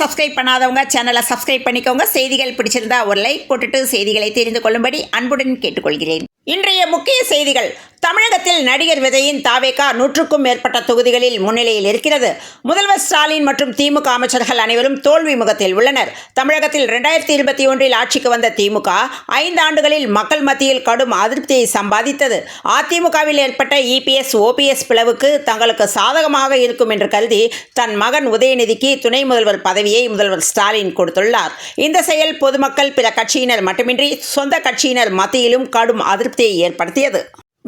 Subscribe பண்ணாதவங்க சேனலை subscribe பண்ணிக்கோங்க. செய்திகள் பிடிச்சிருந்தா ஒரு லைக் போட்டுட்டு செய்திகளை தெரிந்து கொள்ளும்படி அன்புடன் கேட்டுக்கொள்கிறேன். இன்றைய முக்கிய செய்திகள். தமிழகத்தில் நடிகர் விஜயின் தாவேகா 100க்கும் மேற்பட்ட தொகுதிகளில் முன்னிலையில் இருக்கிறது. முதல்வர் ஸ்டாலின் மற்றும் திமுக அமைச்சர்கள் அனைவரும் தோல்வி முகத்தில் உள்ளனர். தமிழகத்தில் 2021 ஆட்சிக்கு வந்த திமுக 5 ஆண்டுகளில் மக்கள் மத்தியில் கடும் அதிருப்தியை சம்பாதித்தது. அதிமுகவில் ஏற்பட்ட இபிஎஸ் ஓபிஎஸ் பிளவுக்கு தங்களுக்கு சாதகமாக இருக்கும் என்று கருதி தன் மகன் உதயநிதிக்கு துணை முதல்வர் பதவியை முதல்வர் ஸ்டாலின் கொடுத்துள்ளார். இந்த செயல் பொதுமக்கள், பிற கட்சியினர் மட்டுமின்றி சொந்த கட்சியினர் மத்தியிலும் கடும் அதிருப்தியை ஏற்படுத்தியது.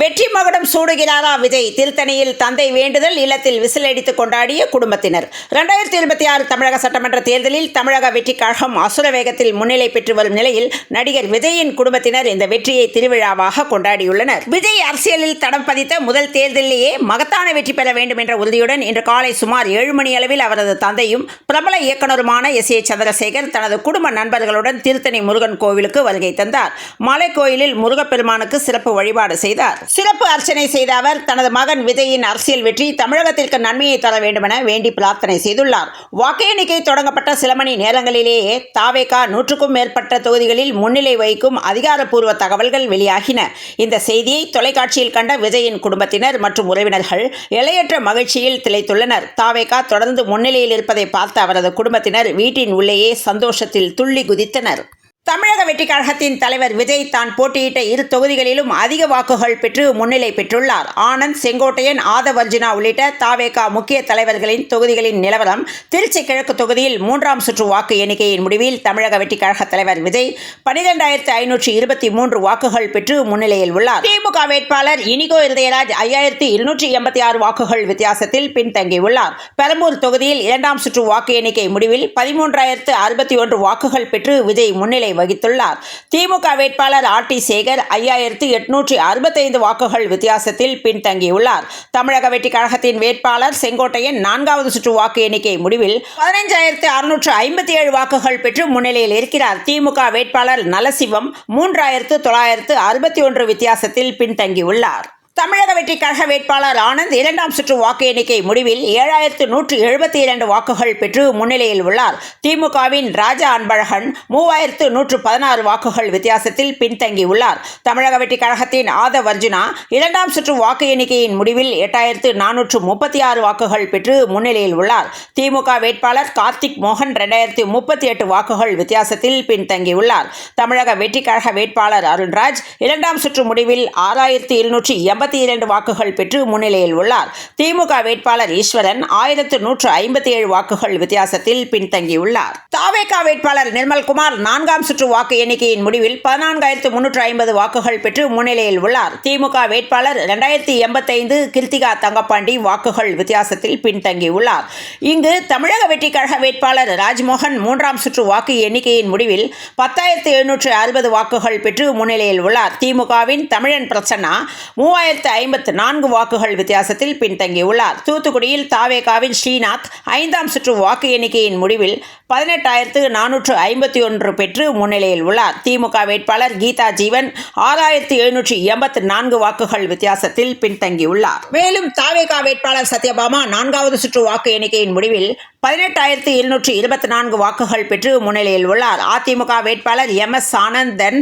வெற்றி மகுடம் சூடுகிறாரா விஜய்? திருத்தணியில் தந்தை வேண்டுதல், இல்லத்தில் விசிலடித்து கொண்டாடிய குடும்பத்தினர். 2026 தமிழக சட்டமன்ற தேர்தலில் தமிழக வெற்றிக் கழகம் அசுர வேகத்தில் முன்னிலை பெற்று வரும் நிலையில் நடிகர் விஜயின் குடும்பத்தினர் இந்த வெற்றியை திருவிழாவாக கொண்டாடியுள்ளனர். விஜய் அரசியலில் தடம் பதித்த முதல் தேர்தலிலேயே மகத்தான வெற்றி பெற வேண்டும் என்ற உறுதியுடன் இன்று காலை சுமார் 7 மணி அளவில் அவரது தந்தையும் பிரபல இயக்குநருமான எஸ்.ஏ. சந்திரசேகர் தனது குடும்ப நண்பர்களுடன் திருத்தணி முருகன் கோவிலுக்கு வருகை தந்தார். மலை கோயிலில் முருகப்பெருமானுக்கு சிறப்பு வழிபாடு செய்தார். சிறப்பு அர்ச்சனை செய்த அவர் தனது மகன் விஜயின் அரசியல் வெற்றி தமிழகத்திற்கு நன்மையை தர வேண்டுமென வேண்டி பிரார்த்தனை செய்துள்ளார். வாக்கு எண்ணிக்கை தொடங்கப்பட்ட சில மணி நேரங்களிலேயே தாவேகா 100க்கும் மேற்பட்ட தொகுதிகளில் முன்னிலை வகிக்கும் அதிகாரப்பூர்வ தகவல்கள் வெளியாகின. இந்த செய்தியை தொலைக்காட்சியில் கண்ட விஜயின் குடும்பத்தினர் மற்றும் உறவினர்கள் எல்லையற்ற மகிழ்ச்சியில் திளைத்துள்ளனர். தாவேகா தொடர்ந்து முன்னிலையில் இருப்பதை பார்த்த அவரது குடும்பத்தினர் வீட்டின் உள்ளேயே சந்தோஷத்தில் துள்ளி குதித்தனர். தமிழக வெற்றிக் கழகத்தின் தலைவர் விஜய் தான் போட்டியிட்ட 2 தொகுதிகளிலும் அதிக வாக்குகள் பெற்று முன்னிலை பெற்றுள்ளார். ஆனந்த், செங்கோட்டையன், ஆதவர்ஜுனா உள்ளிட்ட தாவேகா முக்கிய தலைவர்களின் தொகுதிகளின் நிலவரம். திருச்சி கிழக்கு தொகுதியில் 3ஆம் சுற்று வாக்கு எண்ணிக்கையின் முடிவில் தமிழக வெற்றிக் கழக தலைவர் விஜய் 12,523 வாக்குகள் பெற்று முன்னிலையில் உள்ளார். திமுக வேட்பாளர் இனிகோ இருதயராஜ் 5,286 வாக்குகள் வித்தியாசத்தில் பின்தங்கியுள்ளார். பெரம்பூர் தொகுதியில் 2ஆம் சுற்று வாக்கு எண்ணிக்கை முடிவில் 13,061 வாக்குகள் பெற்று விஜய் முன்னிலை வகித்துள்ளார். திமுக வேட்பாளர் ஆர்.டி. சேகர் 5,865 வாக்குகள் வித்தியாசத்தில் பின்தங்கியுள்ளார். தமிழக வெற்றிக் கழகத்தின் வேட்பாளர் செங்கோட்டையன் 4வது சுற்று வாக்கு எண்ணிக்கை முடிவில் 15,657 வாக்குகள் பெற்று முன்னிலையில் இருக்கிறார். திமுக வேட்பாளர் நலசிவம் 3,961 வித்தியாசத்தில் பின்தங்கியுள்ளார். தமிழக வெற்றிக் கழக வேட்பாளர் ஆனந்த் 2ஆம் சுற்று வாக்கு எண்ணிக்கை முடிவில் 7,172 வாக்குகள் பெற்று முன்னிலையில் உள்ளார். திமுகவின் ராஜா அன்பழகன் 3,116 வாக்குகள் வித்தியாசத்தில் பின்தங்கியுள்ளார். தமிழக வெற்றிக் கழகத்தின் ஆதவர்ஜுனா 2ஆம் சுற்று வாக்கு எண்ணிக்கையின் முடிவில் 8,436 வாக்குகள் பெற்று முன்னிலையில் உள்ளார். திமுக வேட்பாளர் கார்த்திக் மோகன் 2,038 வாக்குகள் வித்தியாசத்தில் பின்தங்கியுள்ளார். தமிழக வெற்றிக் கழக வேட்பாளர் அருண்ராஜ் 2ஆம் சுற்று முடிவில் 6,782 வாக்குகள் பெற்று முன்னிலையில் உள்ளார். திமுக வேட்பாளர் ஈஸ்வரன் 1,157 வாக்குகள் வித்தியாசத்தில் பின்தங்கியுள்ளார். தாவேகா வேட்பாளர் நிர்மல்குமார் 4ஆம் சுற்று வாக்கு எண்ணிக்கையின் முடிவில் 14,350 வாக்குகள் பெற்று முன்னிலையில் உள்ளார். திமுக வேட்பாளர் 2,085 கிருத்திகா தங்கப்பாண்டி வாக்குகள் வித்தியாசத்தில் பின்தங்கியுள்ளார். இங்கு தமிழக வெற்றிக் கழக வேட்பாளர் ராஜ்மோகன் 3ஆம் சுற்று வாக்கு எண்ணிக்கையின் முடிவில் 10,760 வாக்குகள் பெற்று முன்னிலையில் உள்ளார். திமுகவின் தமிழன் பிரசன்னா 3,054 வாக்குகள் வித்தியாசத்தில் பின்தங்கியுள்ளார். தூத்துக்குடியில் தாவேகாவின் ஸ்ரீநாத் 5ஆம் சுற்று வாக்கு எண்ணிக்கையின் முடிவில் 18,451 பெற்று முன்னிலையில் உள்ளார். திமுக வேட்பாளர் கீதா ஜீவன் 6,784 வாக்குகள் வித்தியாசத்தில் பின்தங்கியுள்ளார். மேலும் தாவேகா வேட்பாளர் சத்யபாமா 4வது சுற்று வாக்கு எண்ணிக்கையின் முடிவில் 18,724 வாக்குகள் பெற்று முன்னிலையில் உள்ளார். அதிமுக வேட்பாளர் எம்.எஸ். ஆனந்தன்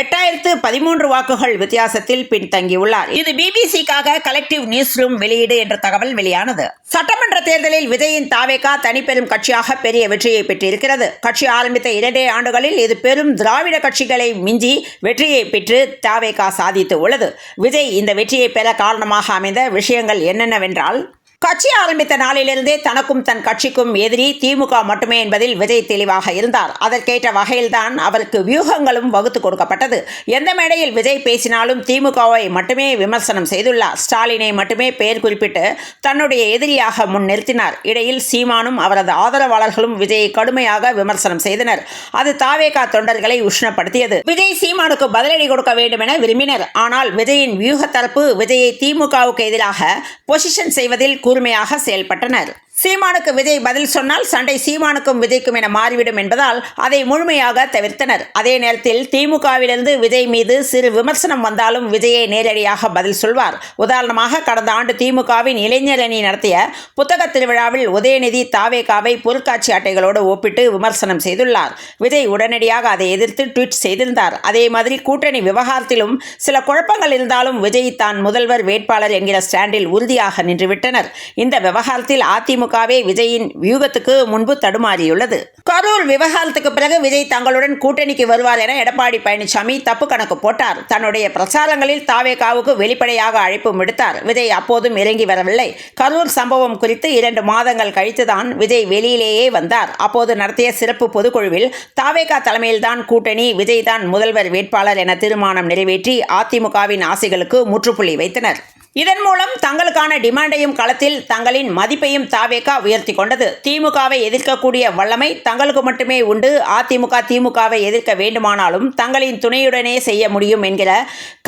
8,013 வாக்குகள் வித்தியாசத்தில் பின்தங்கியுள்ளார். இது பிபிசிக்காக கலெக்டிவ் நியூஸ் ரூம் வெளியீடு என்ற தகவல் வெளியானது. சட்டமன்ற தேர்தலில் விஜயின் தாவேகா தனிப்பெரும் கட்சியாக பெரிய வெற்றியை பெற்றிருக்கிறது. கட்சி ஆரம்பித்த 2 ஆண்டுகளில் இது பெரும் திராவிட கட்சிகளை மிஞ்சி வெற்றியை பெற்று தாவேகா சாதித்து உள்ளது. விஜய் இந்த வெற்றியை பெற காரணமாக அமைந்த விஷயங்கள் என்னென்னவென்றால், கட்சி ஆரம்பித்த நாளிலிருந்தே தனக்கும் தன் கட்சிக்கும் எதிரி திமுக மட்டுமே என்பதில் விஜய் தெளிவாக இருந்தார். அதற்கேற்ற வகையில்தான் அவருக்கு வியூகங்களும் வகுத்து கொடுக்கப்பட்டது. எந்த மேடையில் விஜய் பேசினாலும் திமுகவை மட்டுமே விமர்சனம் செய்துள்ளார். ஸ்டாலினை மட்டுமே பெயர் குறிப்பிட்டு தன்னுடைய எதிரியாக முன் நிறுத்தினார். இடையில் சீமானும் அவரது ஆதரவாளர்களும் விஜயை கடுமையாக விமர்சனம் செய்தனர். அது தாவேகா தொண்டர்களை உஷ்ணப்படுத்தியது. விஜய் சீமானுக்கு பதிலடி கொடுக்க வேண்டும் என விரும்பினர். ஆனால் விஜயின் வியூக தரப்பு விஜயை திமுகவுக்கு எதிராக பொசிஷன் செய்வதில் கூர்மையாக செயல்பட்டனர். சீமானுக்கு விஜய் பதில் சொன்னால் சண்டை சீமானுக்கும் விஜய்க்கும் என மாறிவிடும் என்பதால் அதை முழுமையாக தவிர்த்தனர். அதே நேரத்தில் திமுகவிலிருந்து விஜய் மீது சிறு விமர்சனம் வந்தாலும் விஜயை நேரடியாக பதில் சொல்வார். உதாரணமாக கடந்த ஆண்டு திமுகவின் இளைஞர் அணி நடத்திய புத்தக திருவிழாவில் உதயநிதி தாவேகாவை பொருட்காட்சி அட்டைகளோடு ஒப்பிட்டு விமர்சனம் செய்துள்ளார். விஜய் உடனடியாக அதை எதிர்த்து ட்வீட் செய்திருந்தார். அதே மாதிரி கூட்டணி விவகாரத்திலும் சில குழப்பங்கள் இருந்தாலும் விஜய் தான் முதல்வர் வேட்பாளர் என்கிற ஸ்டாண்டில் உறுதியாக நின்றுவிட்டனர். இந்த விவகாரத்தில் அதிமுகவே விஜயின் வியூகத்துக்கு முன்பு தடுமாறியுள்ளது. கரூர் விவகாரத்துக்கு பிறகு விஜய் தங்களுடன் கூட்டணிக்கு வருவார் என எடப்பாடி பழனிசாமி தப்பு கணக்கு போட்டார். தன்னுடைய பிரச்சாரங்களில் தாவேகாவுக்கு வெளிப்படையாக அழைப்பு விடுத்தார். விஜய் அப்போதும் இறங்கி வரவில்லை. கரூர் சம்பவம் குறித்து 2 மாதங்கள் கழித்துதான் விஜய் வெளியிலேயே வந்தார். அப்போது நடத்திய சிறப்பு பொதுக்குழுவில் தாவேகா தலைமையில்தான் கூட்டணி, விஜய் தான் முதல்வர் வேட்பாளர் என தீர்மானம் நிறைவேற்றி அதிமுகவின் ஆசைகளுக்கு முற்றுப்புள்ளி வைத்தனர். இதன் மூலம் தங்களுக்கான டிமாண்டையும் களத்தில் தங்களின் மதிப்பையும் தாவேகா உயர்த்தி கொண்டது. திமுகவை எதிர்க்கக்கூடிய வல்லமை தங்களுக்கு மட்டுமே உண்டு. அதிமுக திமுகவை எதிர்க்க வேண்டுமானாலும் தங்களின் துணையுடனே செய்ய முடியும் என்கிற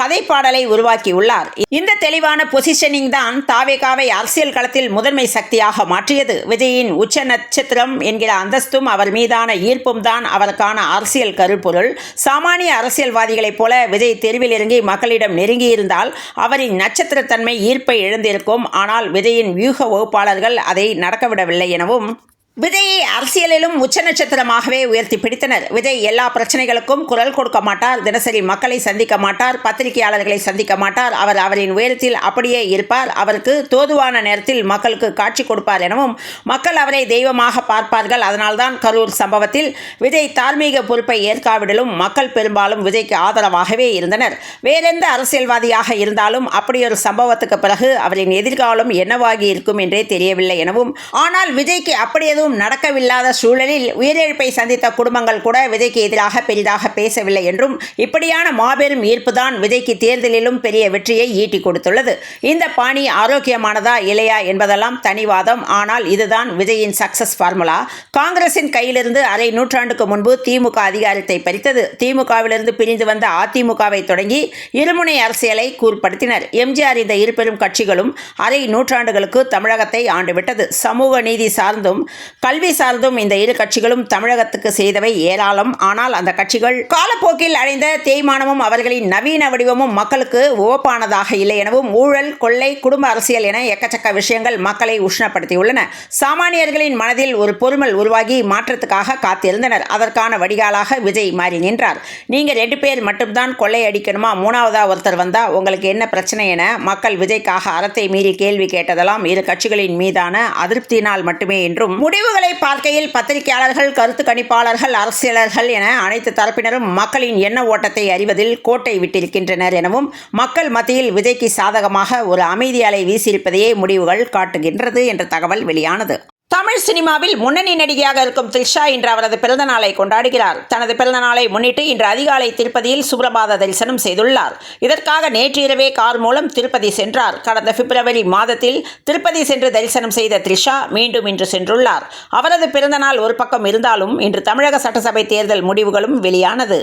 கதைப்பாடலை உருவாக்கியுள்ளார். இந்த தெளிவான பொசிஷனிங் தான் தாவேகாவை அரசியல் களத்தில் முதன்மை சக்தியாக மாற்றியது. விஜயின் உச்ச நட்சத்திரம் என்கிற அந்தஸ்தும் அவர் மீதான ஈர்ப்பும் தான் அவருக்கான அரசியல் கருப்பொருள். சாமானிய அரசியல்வாதிகளைப் போல விஜய் தெருவில் இறங்கி மக்களிடம் நெருங்கியிருந்தால் அவரின் நட்சத்திர தன்மை ஈர்ப்பை இழந்திருக்கும். ஆனால் விஜயின் வியூக வகுப்பாளர்கள் அதை நடக்கவிடவில்லை எனவும் விஜயை அரசியலிலும் உச்ச நட்சத்திரமாகவே உயர்த்தி பிடித்தனர். விஜய் எல்லா பிரச்சனைகளுக்கும் குரல் கொடுக்க மாட்டார். தினசரி மக்களை சந்திக்க மாட்டார். பத்திரிகையாளர்களை சந்திக்க மாட்டார். அவர் அவரின் உயரத்தில் அப்படியே இருப்பார். அவருக்கு தோதுவான நேரத்தில் மக்களுக்கு காட்சி கொடுப்பார் எனவும் மக்கள் அவரை தெய்வமாக பார்ப்பார்கள். அதனால்தான் கரூர் சம்பவத்தில் விஜய் தார்மீக பொறுப்பை ஏற்காவிடலும் மக்கள் பெரும்பாலும் விஜய்க்கு ஆதரவாகவே இருந்தனர். வேறெந்த அரசியல்வாதியாக இருந்தாலும் அப்படியொரு சம்பவத்துக்கு பிறகு அவரின் எதிர்காலம் என்னவாகி இருக்கும் என்றே தெரியவில்லை எனவும், ஆனால் விஜய்க்கு அப்படி எதுவும் நடக்கவில்லாத சூழலில் உயிரிழப்பை சந்தித்த குடும்பங்கள் கூட விஜய்க்கு எதிராக பெரிதாக பேசவில்லை என்றும், இப்படியான மாபெரும் ஈர்ப்புதான் விஜய்க்கு தேர்தலிலும் பெரிய வெற்றியை ஈட்டி கொடுத்துள்ளது. இந்த பாணி ஆரோக்கியமானதா இல்லையா என்பதெல்லாம் தனிவாதம். ஆனால் இதுதான் விஜயின் சக்சஸ் ஃபார்முலா. காங்கிரசின் கையிலிருந்து அரை நூற்றாண்டுக்கு முன்பு திமுக அதிகாரத்தை பறித்தது. திமுகவிலிருந்து பிரிந்து வந்த அதிமுகவை தொடங்கி இருமுனை அரசியலை கூர்படுத்தினர். எம்ஜிஆர் இந்த இருபெரும் கட்சிகளும் அரை நூற்றாண்டுகளுக்கு தமிழகத்தை ஆண்டுவிட்டது. சமூக நீதி சார்ந்தும் கல்வி சார்ந்தும் இந்த இரு கட்சிகளும் தமிழகத்துக்கு செய்தவை ஏராளம். ஆனால் அந்த கட்சிகள் காலப்போக்கில் அடைந்த தேய்மானமும் அவர்களின் நவீன வடிவமும் மக்களுக்கு உவப்பானதாக இல்லை எனவும், ஊழல், கொள்ளை, குடும்ப அரசியல் என எக்கச்சக்க விஷயங்கள் மக்களை உஷ்ணப்படுத்தியுள்ளன. சாமானியர்களின் மனதில் ஒரு பொறுமல் உருவாகி மாற்றத்துக்காக காத்திருந்தனர். அதற்கான வடிகாலாக விஜய் மாறி நின்றார். நீங்க 2 பேர் மட்டும்தான் கொள்ளை அடிக்கணுமா, 3வதா ஒருத்தர் வந்தா உங்களுக்கு என்ன பிரச்சனை என மக்கள் விஜய்க்காக அறத்தை மீறி கேள்வி கேட்டதெல்லாம் இரு கட்சிகளின் மீதான அதிருப்தியினால் மட்டுமே என்றும், முடிவுகளை பார்க்கையில் பத்திரிகையாளர்கள், கருத்து கணிப்பாளர்கள், அரசியலர்கள் என அனைத்து தரப்பினரும் மக்களின் எண்ண ஓட்டத்தை அறிவதில் கோட்டை விட்டிருக்கின்றனர் எனவும், மக்கள் மத்தியில் விஜய்க்கு சாதகமாக ஒரு அமைதி அலை வீசியிருப்பதையே முடிவுகள் காட்டுகின்றது என்ற தகவல் வெளியானது. தமிழ் சினிமாவில் முன்னணி நடிகையாக இருக்கும் த்ரிஷா இன்று அவரது பிறந்த நாளை கொண்டாடுகிறார். தனது பிறந்த நாளை முன்னிட்டு இன்று அதிகாலை திருப்பதியில் சுப்ரபாத தரிசனம் செய்துள்ளார். இதற்காக நேற்று இரவே கார் மூலம் திருப்பதி சென்றார். கடந்த பிப்ரவரி மாதத்தில் திருப்பதி சென்று தரிசனம் செய்த த்ரிஷா மீண்டும் இன்று சென்றுள்ளார். அவரது பிறந்த நாள் ஒரு பக்கம் இருந்தாலும் இன்று தமிழக சட்டசபை தேர்தல் முடிவுகளும் வெளியானது.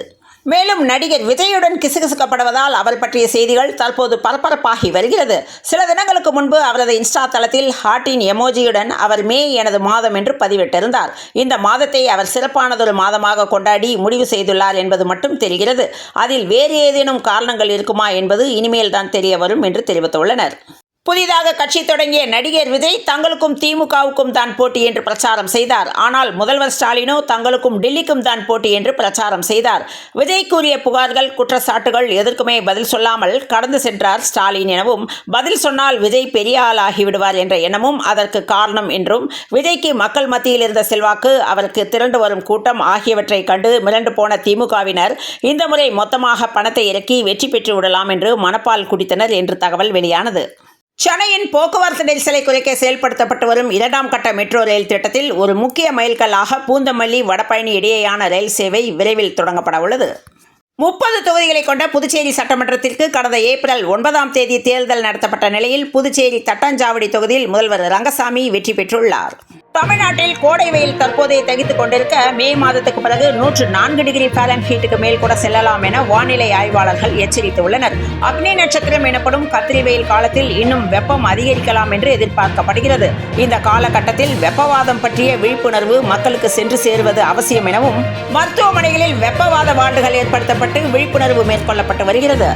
மேலும் நடிகர் விஜயுடன் கிசுகிசுக்கப்படுவதால் அவர் பற்றிய செய்திகள் தற்போது பரபரப்பாகி வருகிறது. சில தினங்களுக்கு முன்பு அவரது இன்ஸ்டா தளத்தில் ஹார்ட்டின் எமோஜியுடன் அவர் மே எனது மாதம் என்று பதிவிட்டிருந்தார். இந்த மாதத்தை அவர் சிறப்பானதொரு மாதமாக கொண்டாடி முடிவு செய்துள்ளார் என்பது மட்டும் தெரிகிறது. அதில் வேறு ஏதேனும் காரணங்கள் இருக்குமா என்பது இனிமேல் தான் தெரிய வரும் என்று தெரிவித்துள்ளனர். புதிதாக கட்சி தொடங்கிய நடிகர் விஜய் தங்களுக்கும் திமுகவுக்கும் தான் போட்டி என்று பிரச்சாரம் செய்தார். ஆனால் முதல்வர் ஸ்டாலினோ தங்களுக்கும் டெல்லிக்கும் தான் போட்டி என்று பிரச்சாரம் செய்தார். விஜய் கூறிய புகார்கள், குற்றச்சாட்டுகள் எதற்குமே பதில் சொல்லாமல் கடந்து சென்றார் ஸ்டாலின் எனவும், பதில் சொன்னால் விஜய் பெரிய ஆள் ஆகிவிடுவார் என்ற எண்ணமும் அதற்கு காரணம் என்றும், விஜய்க்கு மக்கள் மத்தியில் இருந்த செல்வாக்கு, அவருக்கு திரண்டு வரும் கூட்டம் ஆகியவற்றை கண்டு மிரண்டு போன திமுகவினர் இந்த முறை மொத்தமாக பணத்தை இறக்கி வெற்றி பெற்று விடலாம் என்று மனப்பால் குடித்தனர் என்று தகவல் வெளியானது. சென்னையின் போக்குவரத்து நெரிசலை குறைக்க செயல்படுத்தப்பட்டு வரும் 2ஆம் கட்ட மெட்ரோ ரயில் திட்டத்தில் ஒரு முக்கிய மைல்கல்லாக பூந்தமல்லி வடபழனி இடையேயான ரயில் சேவை விரைவில் தொடங்கப்பட உள்ளது. 30 தொகுதிகளை கொண்ட புதுச்சேரி சட்டமன்றத்திற்கு கடந்த ஏப்ரல் 9ஆம் தேதி தேர்தல் நடத்தப்பட்ட நிலையில் புதுச்சேரி தட்டாஞ்சாவடி தொகுதியில் முதல்வர் ரங்கசாமி வெற்றி பெற்றுள்ளார். தமிழ்நாட்டில் கோடை வெயில் தற்போதைய தகித்துக் கொண்டிருக்க மே மாதத்துக்கு பிறகு 104 டிகிரி ஃபாரன்ஹீட்டுக்கு மேல் கூட செல்லலாம் என வானிலை ஆய்வாளர்கள் எச்சரித்துள்ளனர். அக்னி நட்சத்திரம் எனப்படும் கத்திரி வெயில் காலத்தில் இன்னும் வெப்பம் அதிகரிக்கலாம் என்று எதிர்பார்க்கப்படுகிறது. இந்த காலகட்டத்தில் வெப்பவாதம் பற்றிய விழிப்புணர்வு மக்களுக்கு சென்று சேருவது அவசியம் எனவும் மருத்துவமனைகளில் வெப்பவாத வார்டுகள் ஏற்படுத்தப்பட்டு விழிப்புணர்வு மேற்கொள்ளப்பட்டு வருகிறது.